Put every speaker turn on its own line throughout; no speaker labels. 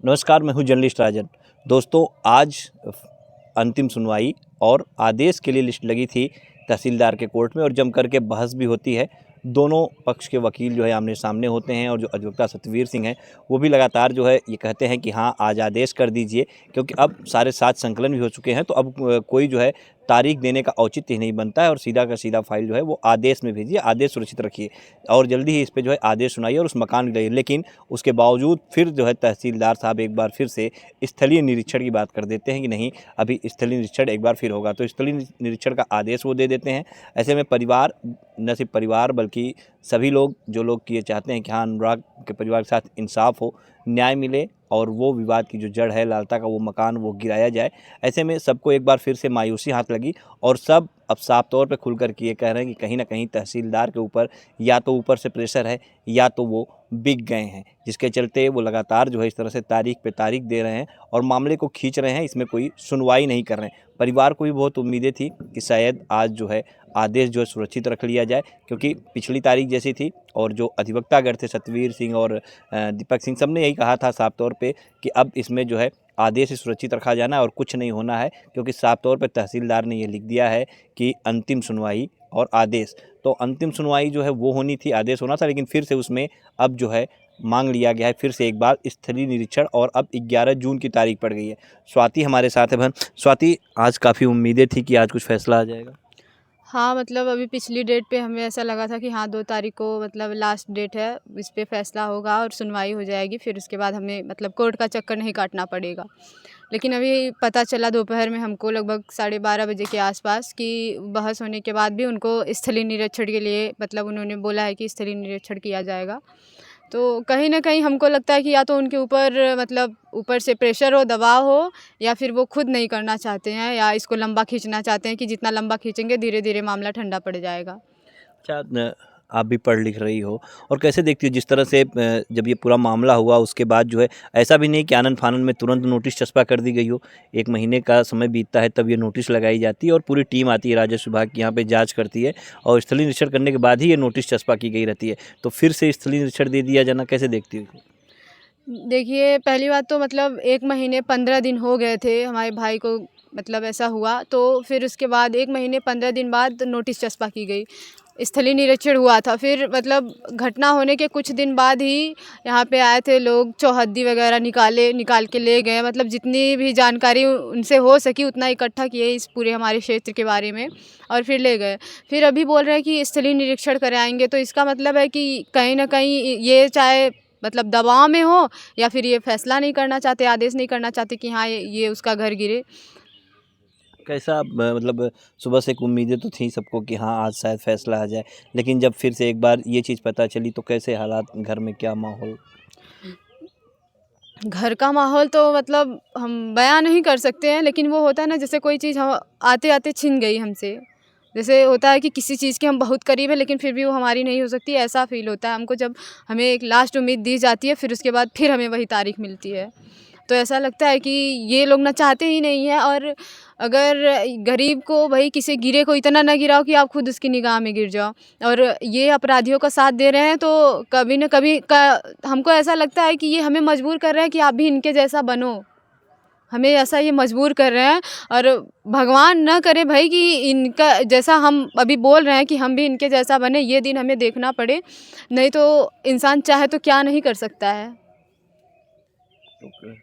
नमस्कार, मैं हूं जर्नलिस्ट राजन। दोस्तों, आज अंतिम सुनवाई और आदेश के लिए लिस्ट लगी थी तहसीलदार के कोर्ट में और जम कर के बहस भी होती है। दोनों पक्ष के वकील जो है आमने-सामने होते हैं और जो अधिवक्ता सतवीर सिंह हैं, वो भी लगातार जो है ये कहते हैं कि हाँ, आज आदेश कर दीजिए, क्योंकि अब सारे साक्ष्य संकलन भी हो चुके हैं, तो अब कोई जो है तारीख देने का औचित्य ही नहीं बनता है और सीधा का सीधा फाइल जो है वो आदेश में भेजिए, आदेश सुरक्षित रखिए और जल्दी ही इस पे जो है आदेश सुनाइए और उस मकान को लाइए। लेकिन उसके बावजूद फिर जो है तहसीलदार साहब एक बार फिर से स्थलीय निरीक्षण की बात कर देते हैं कि नहीं, अभी स्थलीय निरीक्षण एक बार फिर होगा, तो स्थलीय निरीक्षण का आदेश वो दे देते हैं। ऐसे में परिवार, न सिर्फ परिवार बल्कि सभी लोग, जो लोग ये चाहते हैं कि हाँ, अनुराग के परिवार के साथ इंसाफ हो, न्याय मिले और वो विवाद की जो जड़ है लालता का, वो मकान वो गिराया जाए। ऐसे में सबको एक बार फिर से मायूसी हाथ लगी और सब अब साफ तौर पे खुलकर के ये कह रहे हैं कि कहीं न कहीं तहसीलदार के ऊपर या तो ऊपर से प्रेशर है या तो वो बिक गए हैं, जिसके चलते वो लगातार जो है इस तरह से तारीख पे तारीख दे रहे हैं और मामले को खींच रहे हैं, इसमें कोई सुनवाई नहीं कर रहे हैं। परिवार को भी बहुत उम्मीदें थी कि शायद आज जो है आदेश जो है सुरक्षित रख लिया जाए, क्योंकि पिछली तारीख जैसी थी और जो अधिवक्तागण थे सतवीर सिंह और दीपक सिंह, सबने यही कहा था साफ तौर पे कि अब इसमें जो है आदेश सुरक्षित रखा जाना है और कुछ नहीं होना है, क्योंकि साफ तौर पे तहसीलदार ने ये लिख दिया है कि अंतिम सुनवाई और आदेश। तो अंतिम सुनवाई जो है वो होनी थी, आदेश होना था, लेकिन फिर से उसमें अब जो है मांग लिया गया है फिर से एक बार स्थलीय निरीक्षण और अब 11 जून की तारीख पड़ गई है। स्वाति हमारे साथ है। बहन स्वाति, आज काफ़ी उम्मीदें थी कि आज कुछ फैसला आ जाएगा।
हाँ, मतलब अभी पिछली डेट पे हमें ऐसा लगा था कि हाँ 2 तारीख को मतलब लास्ट डेट है, इस पे फ़ैसला होगा और सुनवाई हो जाएगी, फिर उसके बाद हमें मतलब कोर्ट का चक्कर नहीं काटना पड़ेगा। लेकिन अभी पता चला दोपहर में हमको लगभग 12:30 बजे के आसपास कि बहस होने के बाद भी उनको स्थलीय निरीक्षण के लिए मतलब उन्होंने बोला है कि स्थलीय निरीक्षण किया जाएगा। तो कहीं न कहीं हमको लगता है कि या तो उनके ऊपर मतलब ऊपर से प्रेशर हो, दबाव हो, या फिर वो खुद नहीं करना चाहते हैं या इसको लंबा खींचना चाहते हैं कि जितना लंबा खींचेंगे धीरे-धीरे मामला ठंडा पड़ जाएगा।
अच्छा, आप भी पढ़ लिख रही हो और कैसे देखती हो जिस तरह से जब ये पूरा मामला हुआ उसके बाद जो है ऐसा भी नहीं कि आनन-फानन में तुरंत नोटिस चस्पा कर दी गई हो। 1 महीने का समय बीतता है तब ये नोटिस लगाई जाती है और पूरी टीम आती है राजस्व विभाग की, यहाँ पे जाँच करती है और स्थलीय निरीक्षण करने के बाद ही ये नोटिस चस्पा की गई रहती है। तो फिर से स्थलीय निरीक्षण दे दिया जाना कैसे देखती हो?
देखिए, पहली बात तो मतलब 1 महीने 15 दिन हो गए थे हमारे भाई को मतलब ऐसा हुआ, तो फिर उसके बाद 1 महीने 15 दिन बाद नोटिस चस्पा की गई। स्थलीय निरीक्षण हुआ था, फिर मतलब घटना होने के कुछ दिन बाद ही यहाँ पे आए थे लोग, चौहद्दी वगैरह निकाल के ले गए, मतलब जितनी भी जानकारी उनसे हो सकी उतना इकट्ठा किए इस पूरे हमारे क्षेत्र के बारे में और फिर ले गए। फिर अभी बोल रहे हैं कि स्थलीय निरीक्षण कराएँगे, तो इसका मतलब है कि कहीं न कहीं ये चाहे मतलब दबाव में हो या फिर ये फैसला नहीं करना चाहते, आदेश नहीं करना चाहते कि हाँ, ये उसका घर गिरे।
कैसा मतलब सुबह से एक उम्मीदें तो थी सबको कि हाँ, आज शायद फैसला आ जाए, लेकिन जब फिर से एक बार ये चीज़ पता चली तो कैसे हालात घर में, क्या माहौल?
घर का माहौल तो मतलब हम बयाँ नहीं कर सकते हैं, लेकिन वो होता है ना जैसे कोई चीज़ हम आते-आते छिन गई हमसे। जैसे होता है कि किसी चीज़ के हम बहुत करीब हैं लेकिन फिर भी वो हमारी नहीं हो सकती, ऐसा फ़ील होता है हमको जब हमें एक लास्ट उम्मीद दी जाती है, फिर उसके बाद फिर हमें वही तारीख मिलती है। तो ऐसा लगता है कि ये लोग ना चाहते ही नहीं हैं, और अगर गरीब को भाई किसी गिरे को इतना ना गिराओ कि आप खुद उसकी निगाह में गिर जाओ, और ये अपराधियों का साथ दे रहे हैं, तो कभी न कभी हमको ऐसा लगता है कि ये हमें मजबूर कर रहे हैं कि आप भी इनके जैसा बनो। हमें ऐसा ये मजबूर कर रहे हैं, और भगवान ना करे भाई कि इनका जैसा हम अभी बोल रहे हैं कि हम भी इनके जैसा बने, ये दिन हमें देखना पड़े। नहीं तो इंसान चाहे तो क्या नहीं कर सकता है।
तो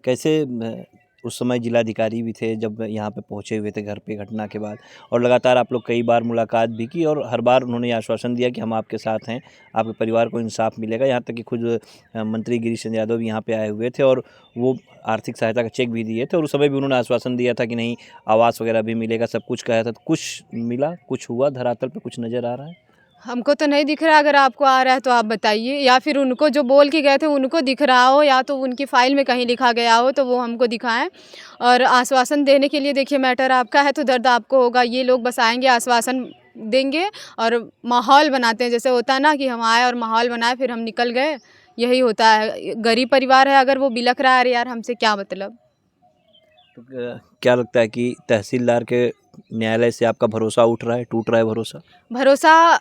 कैसे उस समय जिलाधिकारी भी थे जब यहाँ पे पहुँचे हुए थे घर पे घटना के बाद, और लगातार आप लोग कई बार मुलाकात भी की और हर बार उन्होंने ये आश्वासन दिया कि हम आपके साथ हैं, आपके परिवार को इंसाफ मिलेगा। यहाँ तक कि खुद मंत्री गिरीश चंद्र यादव भी यहाँ पे आए हुए थे और वो आर्थिक सहायता का चेक भी दिए थे और उस समय भी उन्होंने आश्वासन दिया था कि नहीं, आवास वगैरह भी मिलेगा, सब कुछ कहा था। तो कुछ मिला, कुछ हुआ धरातल पे, कुछ नज़र आ रहा है?
हमको तो नहीं दिख रहा, अगर आपको आ रहा है तो आप बताइए, या फिर उनको जो बोल के गए थे उनको दिख रहा हो, या तो उनकी फ़ाइल में कहीं लिखा गया हो तो वो हमको दिखाएँ। और आश्वासन देने के लिए देखिए मैटर आपका है तो दर्द आपको होगा। ये लोग बस आएँगे, आश्वासन देंगे और माहौल बनाते हैं, जैसे होता है ना कि हम आए और माहौल बनाए फिर हम निकल गए, यही होता है। गरीब परिवार है, अगर वो बिलख रहा है, अरे यार हमसे क्या मतलब।
तो क्या लगता है कि तहसीलदार के न्यायालय से आपका भरोसा उठ रहा है, टूट रहा है भरोसा?
भरोसा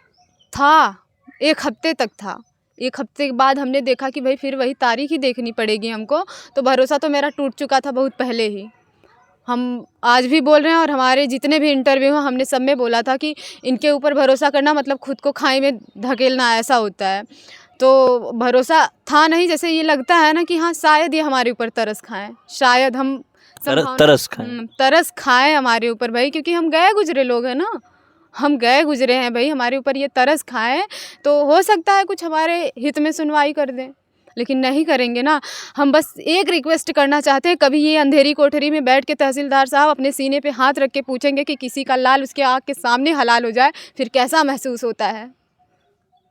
था, 1 हफ्ते तक था। 1 हफ्ते के बाद हमने देखा कि भाई फिर वही तारीख ही देखनी पड़ेगी हमको, तो भरोसा तो मेरा टूट चुका था बहुत पहले ही। हम आज भी बोल रहे हैं और हमारे जितने भी इंटरव्यू हैं हमने सब में बोला था कि इनके ऊपर भरोसा करना मतलब खुद को खाई में धकेलना ऐसा होता है। तो भरोसा था नहीं, जैसे ये लगता है ना कि हाँ शायद ये हमारे ऊपर तरस खाएं, शायद हम
तरस खाएं।
तरस खाएं हमारे ऊपर भाई, क्योंकि हम गए गुजरे लोग हैं ना, हम गए गुजरे हैं भाई, हमारे ऊपर ये तरस खाएं तो हो सकता है कुछ हमारे हित में सुनवाई कर दें, लेकिन नहीं करेंगे ना। हम बस एक रिक्वेस्ट करना चाहते हैं, कभी ये अंधेरी कोठरी में बैठ के तहसीलदार साहब अपने सीने पे हाथ रख के पूछेंगे कि किसी का लाल उसके आँख के सामने हलाल हो जाए, फिर कैसा महसूस होता है,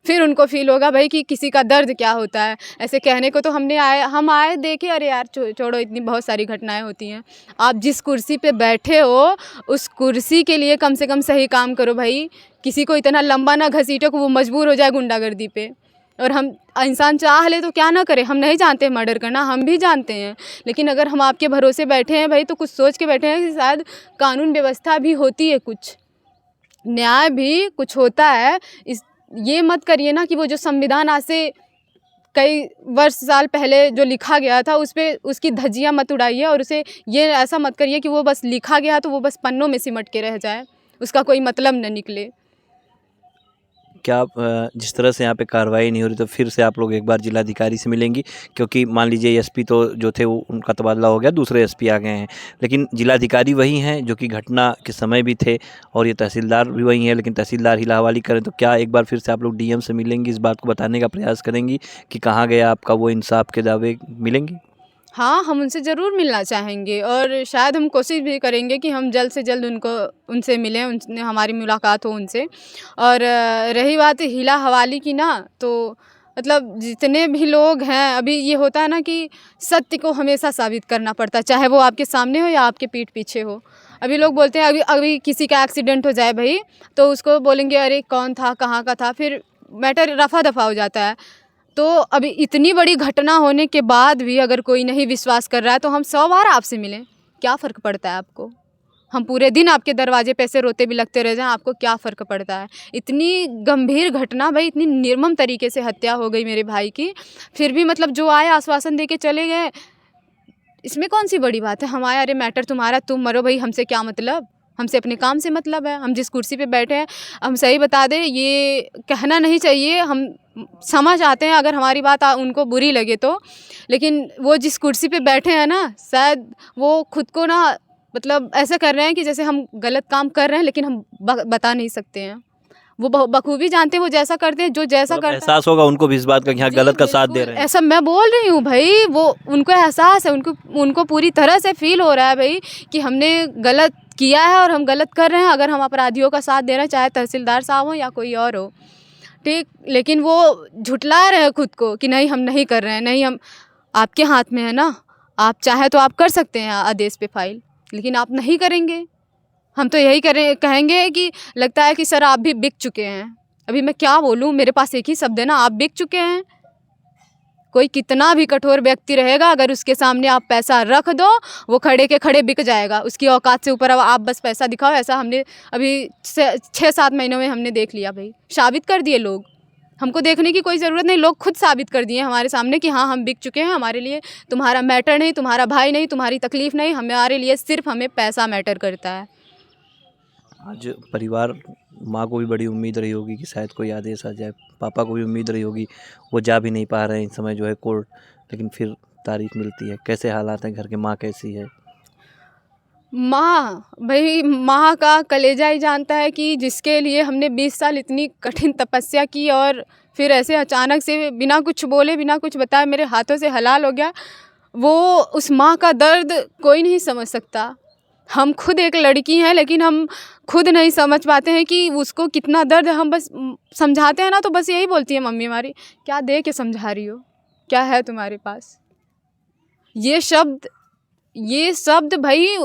फिर उनको फील होगा भाई कि किसी का दर्द क्या होता है। ऐसे कहने को तो हम आए देखे, अरे यार छोड़ो, इतनी बहुत सारी घटनाएं होती हैं। आप जिस कुर्सी पे बैठे हो उस कुर्सी के लिए कम से कम सही काम करो भाई, किसी को इतना लंबा ना घसीटो कि वो मजबूर हो जाए गुंडागर्दी पे। और हम इंसान चाह ले तो क्या ना करे, हम नहीं जानते हैं मर्डर करना, हम भी जानते हैं, लेकिन अगर हम आपके भरोसे बैठे हैं भाई तो कुछ सोच के बैठे हैं कि शायद कानून व्यवस्था भी होती है, कुछ न्याय भी कुछ होता है। ये मत करिए ना कि वो जो संविधान आज से कई वर्ष साल पहले जो लिखा गया था उस पे उसकी धज्जियाँ मत उड़ाइए, और उसे ये ऐसा मत करिए कि वो बस लिखा गया तो वो बस पन्नों में सिमट के रह जाए, उसका कोई मतलब न निकले।
क्या जिस तरह से यहाँ पे कार्रवाई नहीं हो रही तो फिर से आप लोग एक बार जिलाधिकारी से मिलेंगी? क्योंकि मान लीजिए एसपी तो जो थे वो उनका तबादला हो गया, दूसरे एसपी आ गए हैं, लेकिन जिलाधिकारी वही हैं जो कि घटना के समय भी थे, और ये तहसीलदार भी वही हैं, लेकिन तहसीलदार हिला हवाली करें। तो क्या एक बार फिर से आप लोग डीएम से मिलेंगी, इस बात को बताने का प्रयास करेंगी कि कहाँ गया आपका वो इंसाफ के दावे, मिलेंगी?
हाँ, हम उनसे ज़रूर मिलना चाहेंगे और शायद हम कोशिश भी करेंगे कि हम जल्द से जल्द उनसे मिलें, उनसे हमारी मुलाकात हो उनसे। और रही बात हिला हवाली की ना, तो मतलब जितने भी लोग हैं, अभी ये होता है ना कि सत्य को हमेशा साबित करना पड़ता है, चाहे वो आपके सामने हो या आपके पीठ पीछे हो। अभी लोग बोलते हैं अभी किसी का एक्सीडेंट हो जाए भाई, तो उसको बोलेंगे अरे कौन था, कहाँ का था, फिर मैटर रफा दफा हो जाता है। तो अभी इतनी बड़ी घटना होने के बाद भी अगर कोई नहीं विश्वास कर रहा है तो हम 100 बार आपसे मिलें, क्या फ़र्क पड़ता है आपको? हम पूरे दिन आपके दरवाजे पे से रोते भी लगते रह जाएं, आपको क्या फ़र्क पड़ता है? इतनी गंभीर घटना भाई, इतनी निर्मम तरीके से हत्या हो गई मेरे भाई की, फिर भी मतलब जो आए आश्वासन दे के चले गए, इसमें कौन सी बड़ी बात है? हम आए, अरे मैटर तुम्हारा, तुम मरो भाई, हमसे क्या मतलब? हमसे अपने काम से मतलब है। हम जिस कुर्सी पे बैठे हैं, हम सही बता दें, ये कहना नहीं चाहिए, हम समझ आते हैं अगर हमारी बात उनको बुरी लगे तो, लेकिन वो जिस कुर्सी पे बैठे हैं ना, शायद वो खुद को ना मतलब ऐसा कर रहे हैं कि जैसे हम गलत काम कर रहे हैं, लेकिन हम बता नहीं सकते हैं। वो बखूबी जानते हैं, वो जैसा करते हैं, जो जैसा करता है।
एहसास होगा उनको भी इस बात का कि हाँ गलत का साथ दे रहे हैं।
ऐसा मैं बोल रही हूँ भाई, वो उनको एहसास है, उनको पूरी तरह से फील हो रहा है भाई कि हमने गलत किया है और हम गलत कर रहे हैं अगर हम अपराधियों का साथ दे रहे हैं, चाहे तहसीलदार साहब हो या कोई और हो, ठीक। लेकिन वो झुठला रहे हैं खुद को कि नहीं हम नहीं कर रहे हैं, नहीं हम, आपके हाथ में है ना, आप चाहे तो आप कर सकते हैं आदेश पे फाइल, लेकिन आप नहीं करेंगे। हम तो यही कहेंगे कि लगता है कि सर आप भी बिक चुके हैं। अभी मैं क्या बोलूँ, मेरे पास एक ही शब्द है ना, आप बिक चुके हैं। कोई कितना भी कठोर व्यक्ति रहेगा, अगर उसके सामने आप पैसा रख दो, वो खड़े के खड़े बिक जाएगा, उसकी औकात से ऊपर अब आप बस पैसा दिखाओ। ऐसा हमने अभी 6-7 महीनों में हमने देख लिया भाई, साबित कर दिए लोग। हमको देखने की कोई ज़रूरत नहीं, लोग खुद साबित कर दिए हमारे सामने कि हाँ हम बिक चुके हैं, हमारे लिए तुम्हारा मैटर नहीं, तुम्हारा भाई नहीं, तुम्हारी तकलीफ़ नहीं, हमारे लिए सिर्फ हमें पैसा मैटर करता है।
आज परिवार, माँ को भी बड़ी उम्मीद रही होगी कि शायद कोई आदेश आ जाए, पापा को भी उम्मीद रही होगी, वो जा भी नहीं पा रहे हैं इस समय जो है कोर्ट, लेकिन फिर तारीख मिलती है। कैसे हालात हैं घर के, माँ कैसी है?
माँ भाई, माँ का कलेजा ही जानता है कि जिसके लिए हमने 20 साल इतनी कठिन तपस्या की और फिर ऐसे अचानक से बिना कुछ बोले, बिना कुछ बताए मेरे हाथों से हलाल हो गया, वो उस माँ का दर्द कोई नहीं समझ सकता। हम खुद एक लड़की हैं, लेकिन हम खुद नहीं समझ पाते हैं कि उसको कितना दर्द है। हम बस समझाते हैं ना, तो बस यही बोलती है मम्मी हमारी, क्या दे के समझा रही हो, क्या है तुम्हारे पास? ये शब्द भाई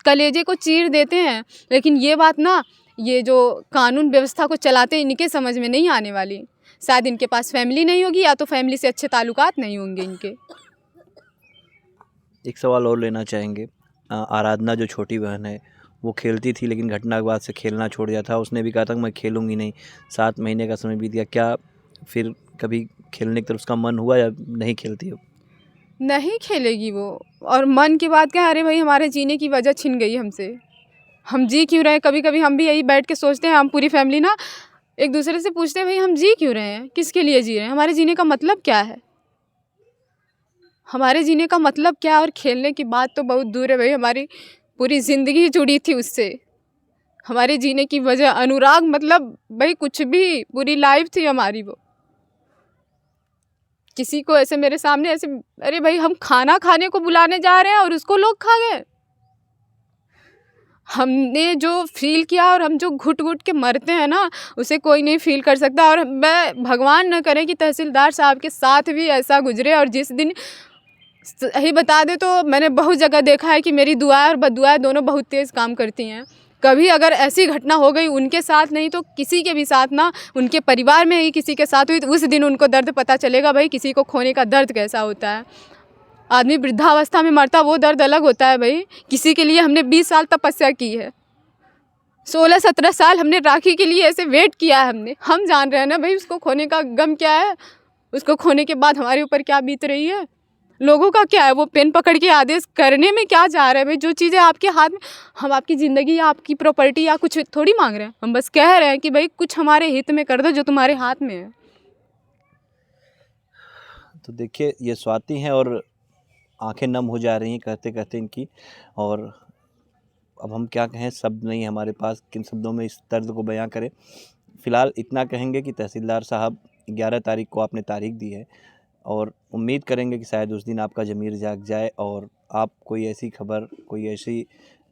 कलेजे को चीर देते हैं। लेकिन ये बात ना, ये जो कानून व्यवस्था को चलाते हैं, इनके समझ में नहीं आने वाली। शायद इनके पास फैमिली नहीं होगी, या तो फैमिली से अच्छे ताल्लुकात नहीं होंगे इनके।
एक सवाल और लेना चाहेंगे। आराधना जो छोटी बहन है, वो खेलती थी, लेकिन घटना के बाद से खेलना छोड़ दिया था। उसने भी कहा था कि मैं खेलूंगी नहीं, 7 महीने का समय बीत गया। क्या फिर कभी खेलने की तरफ उसका मन हुआ या नहीं खेलती अब?
नहीं खेलेगी वो। और मन की बात क्या है, अरे भाई हमारे जीने की वजह छिन गई हमसे। हम जी क्यों रहे हैं? कभी कभी हम भी यही बैठ के सोचते हैं, हम पूरी फैमिली ना एक दूसरे से पूछते हैं, भाई हम जी क्यों रहे हैं, किसके लिए जी रहे हैं, हमारे जीने का मतलब क्या है, हमारे जीने का मतलब क्या है। और खेलने की बात तो बहुत दूर है भाई, हमारी पूरी ज़िंदगी जुड़ी थी उससे। हमारे जीने की वजह अनुराग, मतलब भाई कुछ भी, पूरी लाइफ थी हमारी वो। किसी को ऐसे मेरे सामने ऐसे, अरे भाई हम खाना खाने को बुलाने जा रहे हैं और उसको लोग खा गए। हमने जो फील किया और हम जो घुट घुट के मरते हैं ना, उसे कोई नहीं फील कर सकता। और मैं भगवान न करे कि तहसीलदार साहब के साथ भी ऐसा गुजरे। और जिस दिन, सही बता दे तो मैंने बहुत जगह देखा है कि मेरी दुआएं और बददुआएं दोनों बहुत तेज़ काम करती हैं। कभी अगर ऐसी घटना हो गई उनके साथ, नहीं तो किसी के भी साथ ना, उनके परिवार में ही किसी के साथ हुई, तो उस दिन उनको दर्द पता चलेगा भाई किसी को खोने का दर्द कैसा होता है। आदमी वृद्धावस्था में मरता, वो दर्द अलग होता है भाई। किसी के लिए हमने 20 साल तपस्या की है, 16-17 साल हमने राखी के लिए ऐसे वेट किया है हमने। हम जान रहे हैं ना भाई उसको खोने का गम क्या है, उसको खोने के बाद हमारे ऊपर क्या बीत रही है। लोगों का क्या है, वो पेन पकड़ के आदेश करने में क्या जा रहे हैं भाई। जो चीज़ें आपके हाथ में, हम आपकी ज़िंदगी या आपकी प्रॉपर्टी या कुछ थोड़ी मांग रहे हैं, हम बस कह रहे हैं कि भाई कुछ हमारे हित में कर दो जो तुम्हारे हाथ में है।
तो देखिए ये स्वाति हैं और आंखें नम हो जा रही हैं कहते कहते इनकी। और अब हम क्या कहें, शब्द नहीं है हमारे पास किन शब्दों में इस दर्द को बयां करें। फ़िलहाल इतना कहेंगे कि तहसीलदार साहब 11 तारीख को आपने तारीख दी है और उम्मीद करेंगे कि शायद उस दिन आपका ज़मीर जाग जाए और आप कोई ऐसी खबर, कोई ऐसी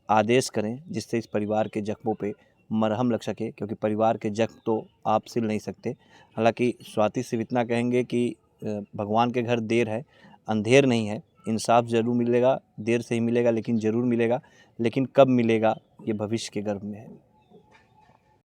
आदेश करें जिससे इस परिवार के ज़ख्मों पे मरहम लग सके, क्योंकि परिवार के ज़ख्म तो आप सिल नहीं सकते। हालांकि स्वाति सिर्फ इतना कहेंगे कि भगवान के घर देर है, अंधेर नहीं है। इंसाफ ज़रूर मिलेगा, देर से ही मिलेगा लेकिन ज़रूर मिलेगा। लेकिन कब मिलेगा ये भविष्य के गर्भ में है।